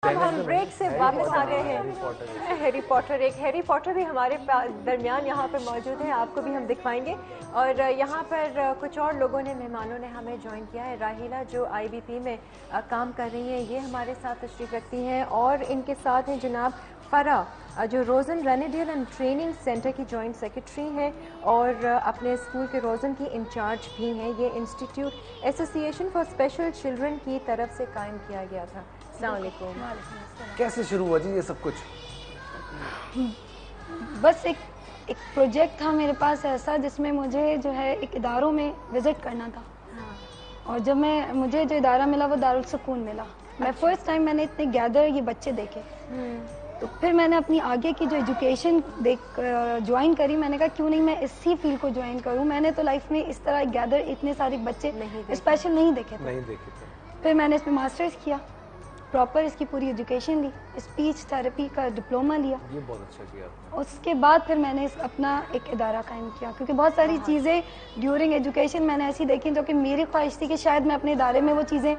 हम ब्रेक से वापस आ गए हैं। हैरी पॉटर भी हमारे दरमियान यहाँ पर मौजूद है, आपको भी हम दिखवाएंगे। और यहाँ पर कुछ और लोगों ने, मेहमानों ने हमें ज्वाइन किया है। राहिला जो IBP में काम कर रही हैं, ये हमारे साथ तशरीफ रखती हैं, और इनके साथ हैं जनाब फरा जो रोज़न रेमेडियल एंड ट्रेनिंग सेंटर की जॉइंट सेक्रेटरी हैं और अपने स्कूल के रोज़न की इंचार्ज भी हैं। ये institute association for special children की तरफ से कायम किया गया था। अस्सलाम वालेकुम। कैसे शुरू हुआ जी ये सब कुछ? बस एक प्रोजेक्ट था मेरे पास ऐसा, जिसमें मुझे जो है एक इदारों में विज़िट करना था। और जब मुझे जो इदारा मिला वो दारुल सुकून मिला। मैं फर्स्ट टाइम मैंने इतने गैदर ये बच्चे देखे, तो फिर मैंने अपनी आगे की जो एजुकेशन ज्वाइन करी। मैंने कहा क्यों नहीं मैं इसी फील्ड को ज्वाइन करूं। मैंने तो लाइफ में इस तरह गैदर इतने सारे बच्चे स्पेशल नहीं देखे थे। फिर मैंने इसमें मास्टर्स किया, प्रॉपर इसकी पूरी एजुकेशन ली, स्पीच थेरेपी का डिप्लोमा लिया। ये बहुत अच्छा किया। उसके बाद फिर मैंने अपना एक इदारा कायम किया, क्योंकि बहुत सारी चीज़ें ड्यूरिंग एजुकेशन मैंने ऐसी देखी जो कि मेरी ख्वाहिश थी कि शायद मैं अपने इदारे में वो चीज़ें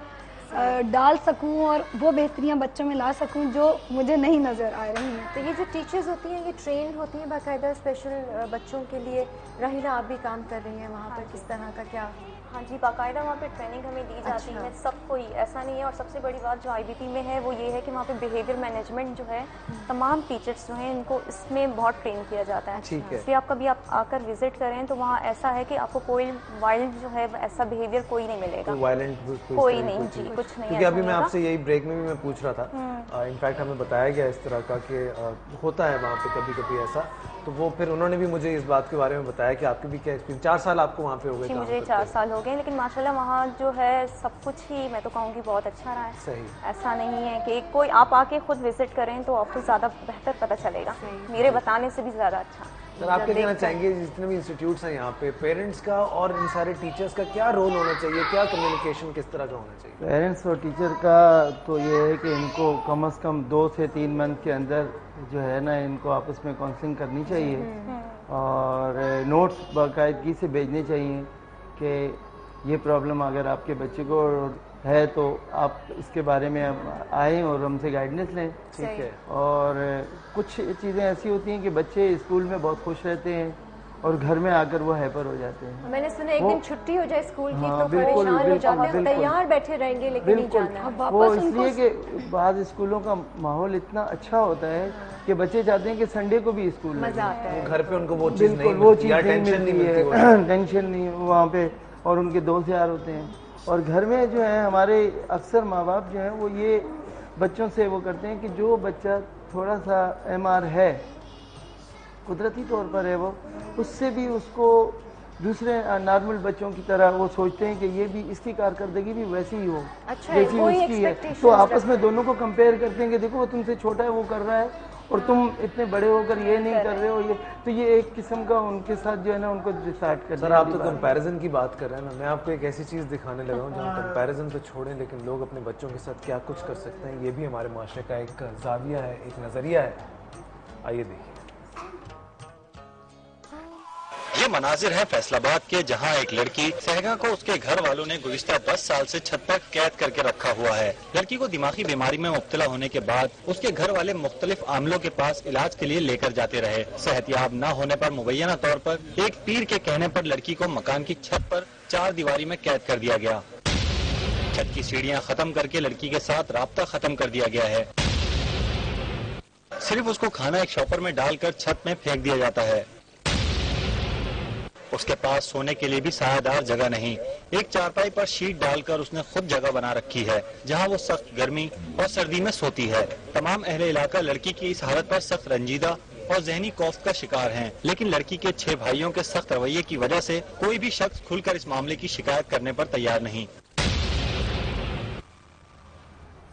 डाल सकूं और वो बेहतरियाँ बच्चों में ला सकूं जो मुझे नहीं नज़र आ रही हैं। तो ये जो टीचर्स होती हैं ये ट्रेन होती हैं बाकायदा स्पेशल बच्चों के लिए? राहिला आप भी काम कर रही हैं वहाँ पर, किस तरह का क्या? हाँ जी, बाकायदा वहाँ पे ट्रेनिंग हमें दी जाती है, सबको ही, ऐसा नहीं है। और सबसे बड़ी बात जो IBP में है वो ये है कि वहाँ पे बिहेवियर मैनेजमेंट जो है, तमाम टीचर्स जो हैं इनको इसमें बहुत ट्रेन किया जाता है। इसलिए आप कभी आकर विजिट करें तो वहाँ ऐसा है कि आपको कोई वाइल्ड जो है ऐसा बिहेवियर कोई नहीं मिलेगा, कोई नहीं जी, कुछ नहीं। क्योंकि अभी मैं आपसे यही ब्रेक में भी मैं पूछ रहा था, इनफैक्ट हमें बताया गया इस तरह का कि होता है वहाँ पे कभी कभी ऐसा, तो वो फिर उन्होंने भी मुझे इस बात के बारे में बताया कि आपके भी क्या एक्सपीरियंस। 4 साल आपको वहाँ पे हो गए? मुझे 4 साल हो गए, लेकिन माशाल्लाह वहाँ जो है सब कुछ ही मैं तो कहूँगी बहुत अच्छा रहा है। सही, ऐसा नहीं है कि कोई आप आके खुद विजिट करें तो आपको ज़्यादा बेहतर पता चलेगा, मेरे बताने से भी ज़्यादा अच्छा। सर आप क्या कहना चाहेंगे, जितने भी इंस्टीट्यूट्स हैं यहाँ पे, पेरेंट्स का और इन सारे टीचर्स का क्या रोल होना चाहिए, क्या कम्युनिकेशन किस तरह का होना चाहिए? पेरेंट्स और टीचर का तो ये है कि इनको कम से कम 2 से 3 मंथ के अंदर जो है ना इनको आपस में काउंसलिंग करनी चाहिए और नोट्स बाकायदगी से भेजने चाहिए कि ये प्रॉब्लम अगर आपके बच्चे को है तो आप इसके बारे में आएँ और हमसे गाइडेंस लें। ठीक है। और कुछ चीज़ें ऐसी होती हैं कि बच्चे स्कूल में बहुत खुश रहते हैं और घर में आकर वो हाइपर हो जाते हैं। मैंने सुना एक दिन छुट्टी हो जाए स्कूल की तो परेशान हो जाते हैं, तैयार बैठे रहेंगे लेकिन नहीं जाना। वो इसलिए कि बाद स्कूलों का माहौल इतना अच्छा होता है कि बच्चे चाहते हैं कि संडे को भी स्कूल मजा आता है, घर पे उनको वो चीज़ नहीं मिलती है, टेंशन नहीं मिलती है, टेंशन नहीं वहाँ पे, और उनके दोस्त यार होते हैं। और घर में जो है हमारे अक्सर माँ बाप जो हैं वो ये बच्चों से वो करते हैं कि जो बच्चा थोड़ा सा MR है, कुदरती तौर पर है, वो उससे भी उसको दूसरे नॉर्मल बच्चों की तरह वो सोचते हैं कि ये भी इसकी कारकर्दगी भी वैसी ही हो जैसी उसकी है। तो आपस में दोनों को कंपेयर करते हैं कि देखो वो तुमसे छोटा है वो कर रहा है और तुम इतने बड़े होकर ये नहीं कर रहे हो, ये तो ये एक किस्म का उनके साथ जो है ना उनको डिसाइड कर। सर आप तो कंपैरिजन की बात कर रहे हैं ना, मैं आपको एक ऐसी चीज़ दिखाने लगा हूँ जहाँ कंपैरिजन तो छोड़ें लेकिन लोग अपने बच्चों के साथ क्या कुछ कर सकते हैं, ये भी हमारे माशरे का एक जाविया है, एक नज़रिया है। आइए देखिए। ये मनाजिर है फैसलाबाद के, जहां एक लड़की सहगा को उसके घर वालों ने गुज़िश्ता 10 साल से छत पर कैद करके रखा हुआ है। लड़की को दिमागी बीमारी में मुब्तला होने के बाद उसके घर वाले मुख्तलिफ आमलों के पास इलाज के लिए लेकर जाते रहे। सेहतयाब न होने पर मुबैना तौर पर एक पीर के कहने पर लड़की को मकान की छत पर 4 दीवारी में कैद कर दिया गया। छत की सीढ़ियां खत्म करके लड़की के साथ राब्ता खत्म कर दिया गया है। सिर्फ उसको खाना एक शॉपर में डालकर छत में फेंक दिया जाता है। उसके पास सोने के लिए भी सायादार जगह नहीं। एक चारपाई पर शीट डालकर उसने खुद जगह बना रखी है जहां वो सख्त गर्मी और सर्दी में सोती है। तमाम अहले इलाका लड़की की इस हालत पर सख्त रंजीदा और जहनी खौफ का शिकार हैं, लेकिन लड़की के 6 भाइयों के सख्त रवैये की वजह से कोई भी शख्स खुलकर इस मामले की शिकायत करने पर तैयार नहीं।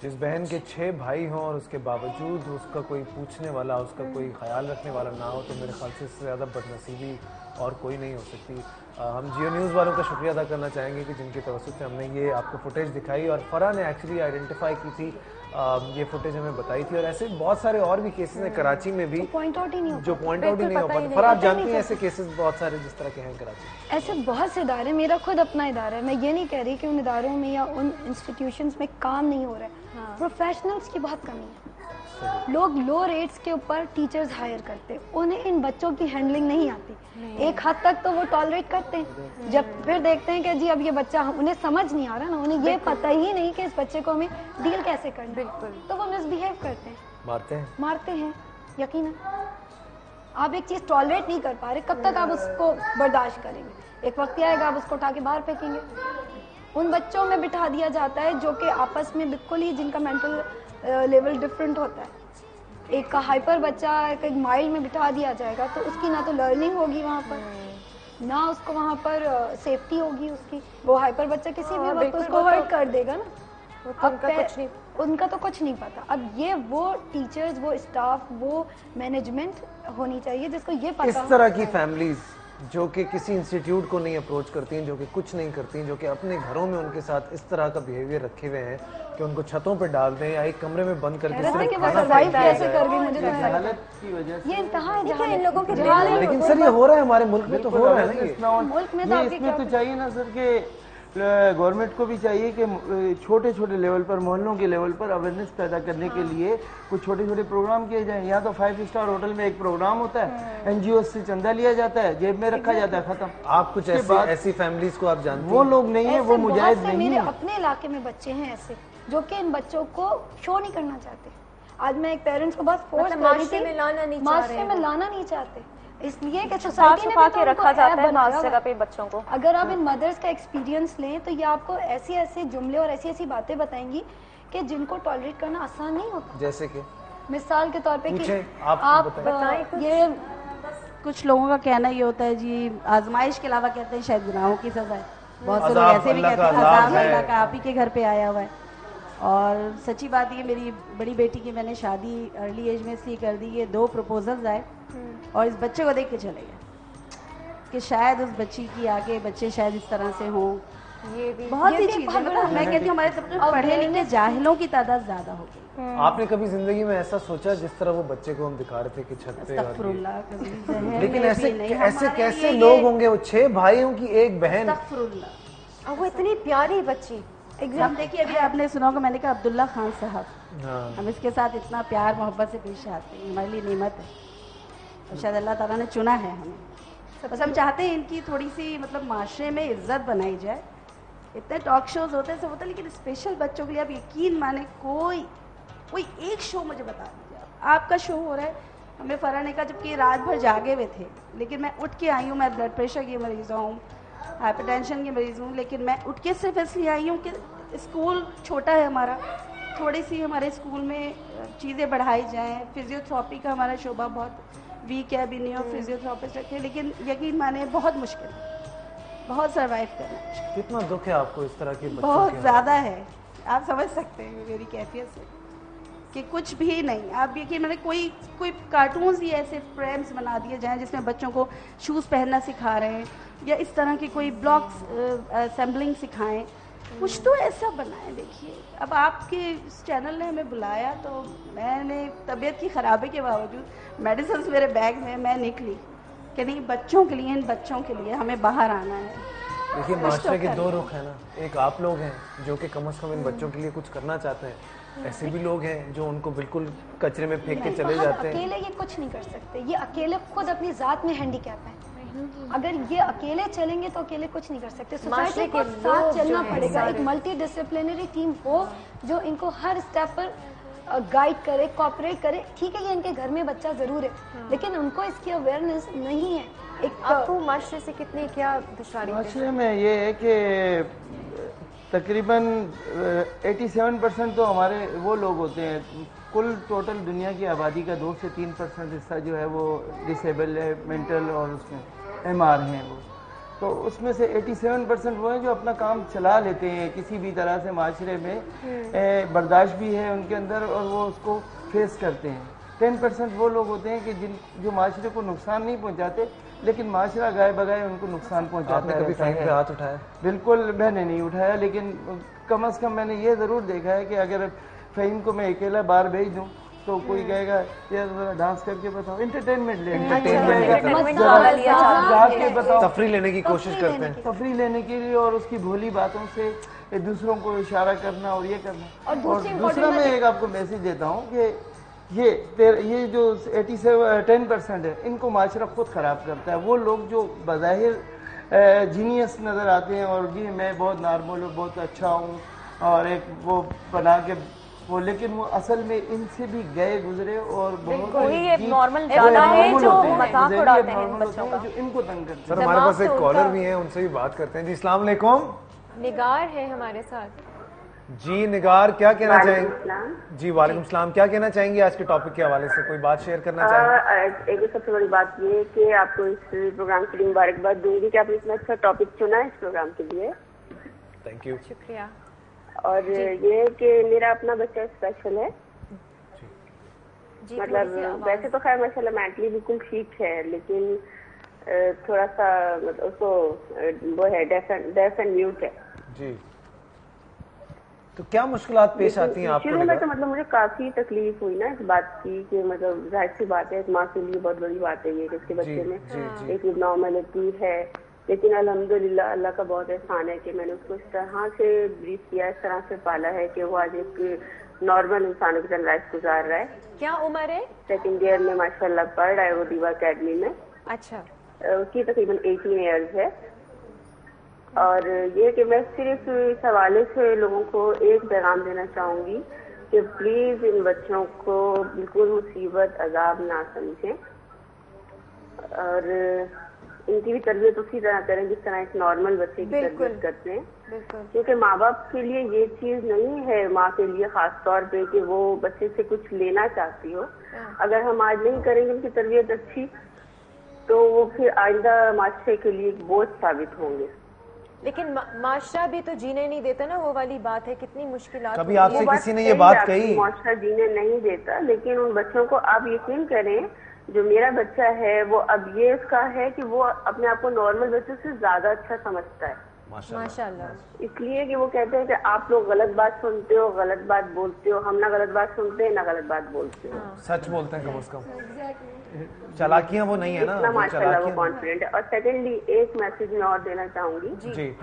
जिस बहन के 6 भाई हों और उसके बावजूद उसका कोई पूछने वाला, उसका कोई ख्याल रखने वाला ना हो, तो मेरे ख्याल से इससे ज़्यादा बदनसीबी और कोई नहीं हो सकती। हम जियो न्यूज़ वालों का शुक्रिया अदा करना चाहेंगे कि जिनकी तवज्जो से हमने ये आपको फुटेज दिखाई और फरा ने एक्चुअली आइडेंटिफाई की थी ये फुटेज हमें बताई थी, और ऐसे बहुत सारे और भी केसेस हैं कराची में भी पॉइंट आउट ही नहीं होता, जो पॉइंट आउट ही नहीं हो पाते। पर आप जानती हैं ऐसे केसेस बहुत सारे जिस तरह के हैं कराची में। ऐसे बहुत से इदारे, मेरा खुद अपना इदारा है, मैं ये नहीं कह रही कि उन इदारों में या उन इंस्टीट्यूशंस में काम नहीं हो रहा है, प्रोफेशनल्स की बहुत कमी है। लोग लो रेट्स के ऊपर टीचर्स हायर करते, उन्हें इन बच्चों की हैंडलिंग नहीं आती। एक हद तक तो वो टॉलरेट करते हैं, जब फिर देखते हैं कि जी अब ये बच्चा, उन्हें समझ नहीं आ रहा ना, उन्हें ये पता ही नहीं कि इस बच्चे को हमें डील कैसे करना, बिल्कुल, तो वो मिसबिहेव करते हैं, मारते हैं। यकीनन आप एक चीज टॉलरेट नहीं कर पा रहे, कब तक आप उसको बर्दाश्त करेंगे? एक वक्त आएगा आप उसको उठा के बाहर फेंकेंगे। उन बच्चों में बिठा दिया जाता है जो कि आपस में बिल्कुल ही, जिनका मेंटल लेवल डिफरेंट होता है। एक का हाइपर बच्चा एक माइल्ड में बिठा दिया जाएगा तो उसकी ना तो लर्निंग होगी वहाँ पर, ना उसको वहाँ पर सेफ्टी होगी उसकी। वो हाइपर बच्चा किसी भी वक्त उसको हर्ट कर देगा ना, उनका तो कुछ नहीं पता। अब ये वो टीचर्स, वो स्टाफ, वो मैनेजमेंट होनी चाहिए जिसको ये पता। इस तरह की फैमिलीज जो कि किसी इंस्टीट्यूट को नहीं अप्रोच करती हैं, जो कि कुछ नहीं करती हैं, जो कि अपने घरों में उनके साथ इस तरह का बिहेवियर रखे हुए हैं कि उनको छतों पर डाल दें या एक कमरे में बंद करके सर्वाइव कैसे कर गई, मुझे तो हालत की वजह से ये इंतहा है देखिए इन लोगों के लेकिन सर ये हो रहा है हमारे मुल्क में, तो हो रहा है ना ये मुल्क में। तो इसमें तो चाहिए ना सर कि गवर्नमेंट को भी चाहिए कि छोटे छोटे लेवल पर, मोहल्लों के लेवल पर अवेयरनेस पैदा करने के लिए कुछ छोटे छोटे प्रोग्राम किए जाएं। यहाँ तो 5 स्टार होटल में एक प्रोग्राम होता है, एनजीओ से चंदा लिया जाता है, जेब में रखा जाता है, खत्म। आप कुछ ऐसी फैमिलीज को आप जानते हैं? वो लोग नहीं है, वो मुजाहिद नहीं मेरे है। अपने इलाके में बच्चे हैं ऐसे जो कि इन बच्चों को शो नहीं करना चाहते। आज मैं एक पेरेंट्स को बस फोर्स कर रही थी, मास्टरे में लाना नहीं चाहते, इसलिए कि सोसाइटी ने के रखा जाता है बाहर जगह पे बच्चों को। अगर आप इन मदर्स का एक्सपीरियंस लें तो ये आपको ऐसे ऐसे जुमले और ऐसी ऐसी बातें बताएंगी कि जिनको टॉलरेट करना आसान नहीं होता। जैसे कि मिसाल के तौर पे कि आप बताएं ये कुछ लोगों का कहना ये होता है जी आजमाइश के अलावा कहते हैं शायद गुनाहों की सजा है। बहुत से लोग ऐसे भी कहते हैं अज़ाब अल्लाह का आप ही के घर पे आया हुआ है। और सच्ची बात ये, मेरी बड़ी बेटी की मैंने शादी अर्ली एज में इसलिए कर दी, ये 2 प्रपोजल्स आए और इस बच्चे को देख के चले गए कि शायद उस बच्ची की आगे बच्चे शायद इस तरह से हों। ये भी बहुत सी चीजें, मतलब मैं कहती हूँ हमारे तब पढ़े लिखे जाहिलों की तादाद ज्यादा हो गई। आपने कभी जिंदगी में ऐसा सोचा जिस तरह वो बच्चे को हम दिखा रहे थे कि छत पे, लेकिन ऐसे कैसे लोग होंगे? वो 6 भाइयों की एक बहन, और वो इतनी प्यारी बच्ची। हम देखिए अभी आपने सुना होगा, मैंने कहा अब्दुल्ला खान साहब, हम इसके साथ इतना प्यार मोहब्बत से पेश आते हैं, हमारे लिए नेमत है और शायद अल्लाह ताला ने चुना है हमें। बस हम चाहते हैं इनकी थोड़ी सी मतलब माशरे में इज्जत बनाई जाए। इतने टॉक शोज होते हैं, सब होता है, लेकिन स्पेशल बच्चों के लिए आप यकीन माने कोई एक शो मुझे बता दीजिए। आपका शो हो रहा है, हमें फरहान ने कहा जबकि रात भर जागे हुए थे, लेकिन मैं उठ के आई हूँ, मैं ब्लड प्रेशर की मरीज हूँ, हाइपरटेंशन की मरीज हूँ, लेकिन मैं उठ के सिर्फ इसलिए आई हूँ कि स्कूल छोटा है हमारा, थोड़ी सी हमारे स्कूल में चीज़ें बढ़ाई जाएँ। फिजियोथेरेपी का हमारा शोबा बहुत वीक है, अभी न्यू फिजियोथेरेपिस्ट रखे, लेकिन यकीन माने बहुत मुश्किल है, बहुत सर्वाइव करना। कितना दुख है आपको इस तरह के? बहुत ज़्यादा है, आप समझ सकते हैं मेरी कैफियत से कि कुछ भी नहीं। आप यकीन माने कोई कार्टून्स ही ऐसे फ्रेम्स बना दिए जाएं जिसमें बच्चों को शूज़ पहनना सिखा रहे हैं या इस तरह की कोई ब्लॉक्स असेंबलिंग सिखाएं, कुछ तो ऐसा बनाएं। देखिए अब आपके इस चैनल ने हमें बुलाया तो मैंने तबीयत की ख़राबी के बावजूद मेडिसिन मेरे बैग में, मैं निकली कि नहीं बच्चों के लिए, इन बच्चों के लिए हमें बाहर आना है। देखिए माशरे के 2 रुख हैं ना, एक आप लोग हैं जो कि कम से कम इन बच्चों के लिए कुछ करना चाहते हैं, ऐसे भी लोग हैं जो उनको बिल्कुल कचरे में फेंक के चले जाते हैं। अकेले ये कुछ नहीं कर सकते, ये अकेले खुद अपनी जात में हैंडीकैप है। अगर ये अकेले चलेंगे तो अकेले कुछ नहीं कर सकते, सोसाइटी के साथ चलना पड़ेगा। एक मल्टी डिसिप्लिनरी टीम हो जो इनको हर स्टेप पर गाइड करे, कोऑपरेट करे। ठीक है ये इनके घर में बच्चा जरूर है, लेकिन उनको इसकी अवेयरनेस नहीं है। आपको माशरे से कितनी क्या दुश्वारी? माशरे में ये है कि तकरीबन 87% तो हमारे वो लोग होते हैं, कुल टोटल दुनिया की आबादी का 2 से 3% हिस्सा जो है वो डिसेबल है, मेंटल और उसमें MR हैं वो, तो उसमें से 87% वो हैं जो अपना काम चला लेते हैं किसी भी तरह से, माशरे में बर्दाश्त भी है उनके अंदर और वो उसको फेस करते हैं। 10% वो लोग होते हैं कि जो माशरे को नुकसान नहीं पहुंचाते, लेकिन माशरा गाय बगाए उनको नुकसान पहुंचाता है। आपने कभी फाइन पे हाथ उठाया? बिल्कुल मैंने नहीं उठाया, लेकिन कम से कम मैंने ये ज़रूर देखा है कि अगर फ़हीम को मैं अकेला बाहर भेज दूँ तो कोई कहेगा यार ज़रा डांस करके बताओ, एंटरटेनमेंट ले, गा के बताओ, तफरी लेने की कोशिश करते हैं, तफरी लेने के लिए, और उसकी भोली बातों से दूसरों को इशारा करना और ये करना। और दूसरा मैं एक आपको मैसेज देता हूँ कि ये जो 10% है, इनको माशरा खुद ख़राब करता है। वो लोग जो बज़ाहिर जीनियस नज़र आते हैं और ये मैं बहुत नॉर्मल हूँ, बहुत अच्छा हूँ, और एक वो बना के वो, लेकिन वो असल में इनसे भी गए गुजरे और बहुत नॉर्मल ज़्यादा है जो मजाक उड़ाते हैं बच्चों का, जो इनको तंग करते हैं। सर हमारे पास एक कॉलर भी है, उनसे भी बात करते हैं। जी अस्सलाम वालेकुम। निगार है हमारे साथ। जी निगार, क्या कहना चाहेंगे? जी वालेकुम सलाम, क्या कहना चाहेंगे आज के टॉपिक के हवाले से? कोई बात शेयर करना चाहेंगे? एक सबसे बड़ी बात ये है कि आपको इस प्रोग्राम के लिए मुबारकबाद दूंगी कि आपने इतना अच्छा टॉपिक चुना है इस प्रोग्राम के लिए। Thank you. शुक्रिया। और ये कि मेरा अपना बच्चा स्पेशल है, मतलब वैसे तो खैर माशाल्लाह मेंटली बिल्कुल ठीक है, लेकिन थोड़ा सा मतलब उसको वो है डेफ एंड म्यूट है। जी, तो क्या मुश्किलात पेश आती हैं आपको? शुरू में तो मतलब मुझे काफी तकलीफ हुई ना इस बात की कि मतलब जाहिर सी बात है, माँ के लिए बहुत बड़ी बात है ये कि इसके बच्चे में एक नॉर्मलिटी है, लेकिन अल्हम्दुलिल्लाह अल्लाह का बहुत एहसान है कि मैंने उसको इस तरह से ब्रीफ किया, इस तरह से पाला है कि वो आज एक नॉर्मल इंसानों की तरह लाइफ गुजार रहा है। क्या उम्र है? सेकंड ईयर में माशाल्लाह पढ़ रहा है वो दीवा अकेडमी में। अच्छा। उसकी तकरीबन 18 ईयर्स है। और ये कि मैं सिर्फ इस हवाले से लोगों को एक पैगाम देना चाहूँगी कि प्लीज़ इन बच्चों को बिल्कुल मुसीबत अजाब ना समझें और इनकी भी तरबियत उसी तरह करें जिस तरह एक नॉर्मल बच्चे की तरबियत करते हैं, क्योंकि माँ बाप के लिए ये चीज़ नहीं है, माँ के लिए ख़ास तौर पे कि वो बच्चे से कुछ लेना चाहती हो। अगर हम आज नहीं करेंगे उनकी तरबियत अच्छी तो वो फिर आइंदा माशरे के लिए एक बोझ साबित होंगे। लेकिन माशरा भी तो जीने नहीं देता ना, वो वाली बात है। कितनी मुश्किलात। कभी आपसे किसी ने ये बात कही? माशरा जीने नहीं देता, लेकिन उन बच्चों को आप यकीन करें, जो मेरा बच्चा है वो अब ये इसका है कि वो अपने आप को नॉर्मल बच्चों से ज्यादा अच्छा समझता है माशाल्लाह। इसलिए कि वो कहते हैं कि आप लोग गलत बात सुनते हो, गलत बात बोलते हो, हम ना गलत बात सुनते हैं ना गलत बात बोलते हो। सच बोलते हैं कम से कम, चालाकियां वो नहीं है ना, माशाल्लाह वो कॉन्फिडेंट है। और सेकेंडली एक मैसेज मैं और देना चाहूंगी जी,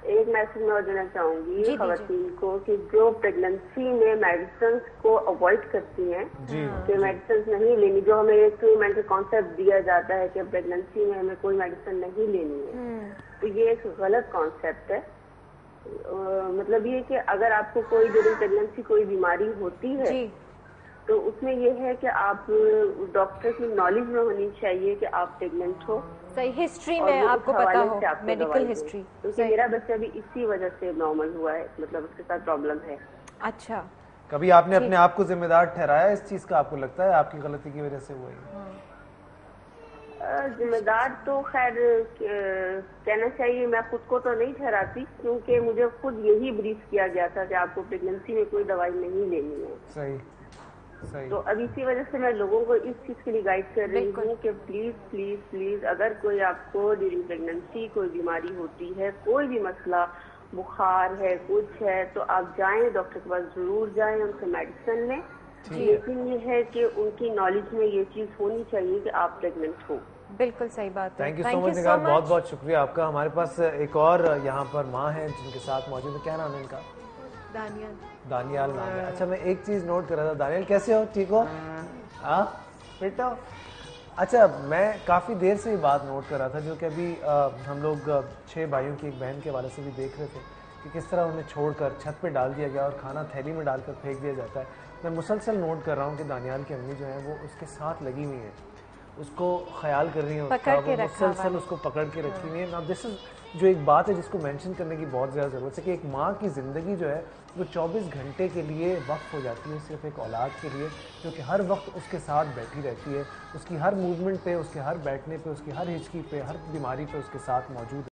एक मैसेज मैं और देना चाहूंगी खवातीन को कि जो प्रेगनेंसी में मेडिसिन को अवॉइड करती हैं कि मेडिसिन नहीं लेनी, जो हमें एक मेंटल कॉन्सेप्ट दिया जाता है कि प्रेगनेंसी में हमें कोई मेडिसिन नहीं लेनी है, तो ये एक गलत कॉन्सेप्ट है। मतलब ये कि अगर आपको कोई ड्यूरिंग प्रेगनेंसी कोई बीमारी होती है तो उसमें ये है कि आप डॉक्टर की नॉलेज में होनी चाहिए कि आप प्रेग्नेंट हो, सही हिस्ट्री में आपको पता हो, मेडिकल हिस्ट्री। क्योंकि मेरा बच्चा भी इसी वजह से नॉर्मल हुआ है, मतलब उसके साथ प्रॉब्लम है। अच्छा, कभी आपने अपने आप को जिम्मेदार ठहराया इस चीज का? आपको लगता है आपकी गलती की वजह से हुआ है? जिम्मेदार तो खैर कहना चाहिए, मैं खुद को तो नहीं ठहराती, क्योंकि मुझे खुद यही ब्रीफ किया गया था कि आपको प्रेगनेंसी में कोई दवाई नहीं लेनी है। सही सही। तो अब इसी वजह से मैं लोगों को इस चीज के लिए गाइड कर रही हूँ कि प्लीज प्लीज प्लीज अगर कोई आपको ड्यूरिंग प्रेगनेंसी कोई बीमारी होती है, कोई भी मसला, बुखार है, कुछ है, तो आप जाएं डॉक्टर के पास, जरूर जाएं, उनसे मेडिसिन लें। लेकिन ये है कि उनकी नॉलेज में ये चीज होनी चाहिए कि आप प्रेग्नेंट हो। बिल्कुल सही बात है। थैंक यू सो मच निगार, बहुत बहुत शुक्रिया आपका। हमारे पास एक और यहाँ पर माँ है जिनके साथ मौजूद है। क्या नाम है इनका? दानियाल। दानियाल नाम है। अच्छा, मैं एक चीज नोट कर रहा था। दानियाल कैसे हो? ठीक हो? हाँ बेटा। अच्छा, मैं काफ़ी देर से ये बात नोट कर रहा था जो कि अभी हम लोग 6 भाइयों की एक बहन के वाले से भी देख रहे थे कि किस तरह उन्हें छोड़कर छत पे डाल दिया गया और खाना थैली में डालकर फेंक दिया जाता है। मैं मुसलसल नोट कर रहा हूँ कि दानियाल की अम्मी जो है वो उसके साथ लगी हुई है, उसको ख्याल कर रही है उसका, वो मुसलसल उसको पकड़ के रखी हुई है। ना दिस इज जो एक बात है जिसको मेंशन करने की बहुत ज़्यादा ज़रूरत है कि एक माँ की ज़िंदगी जो है वो 24 घंटे के लिए वक्फ हो जाती है सिर्फ एक औलाद के लिए, जो कि हर वक्त उसके साथ बैठी रहती है, उसकी हर मूवमेंट पे, उसके हर बैठने पे, उसकी हर हिचकी पे, हर बीमारी पे उसके साथ मौजूद है।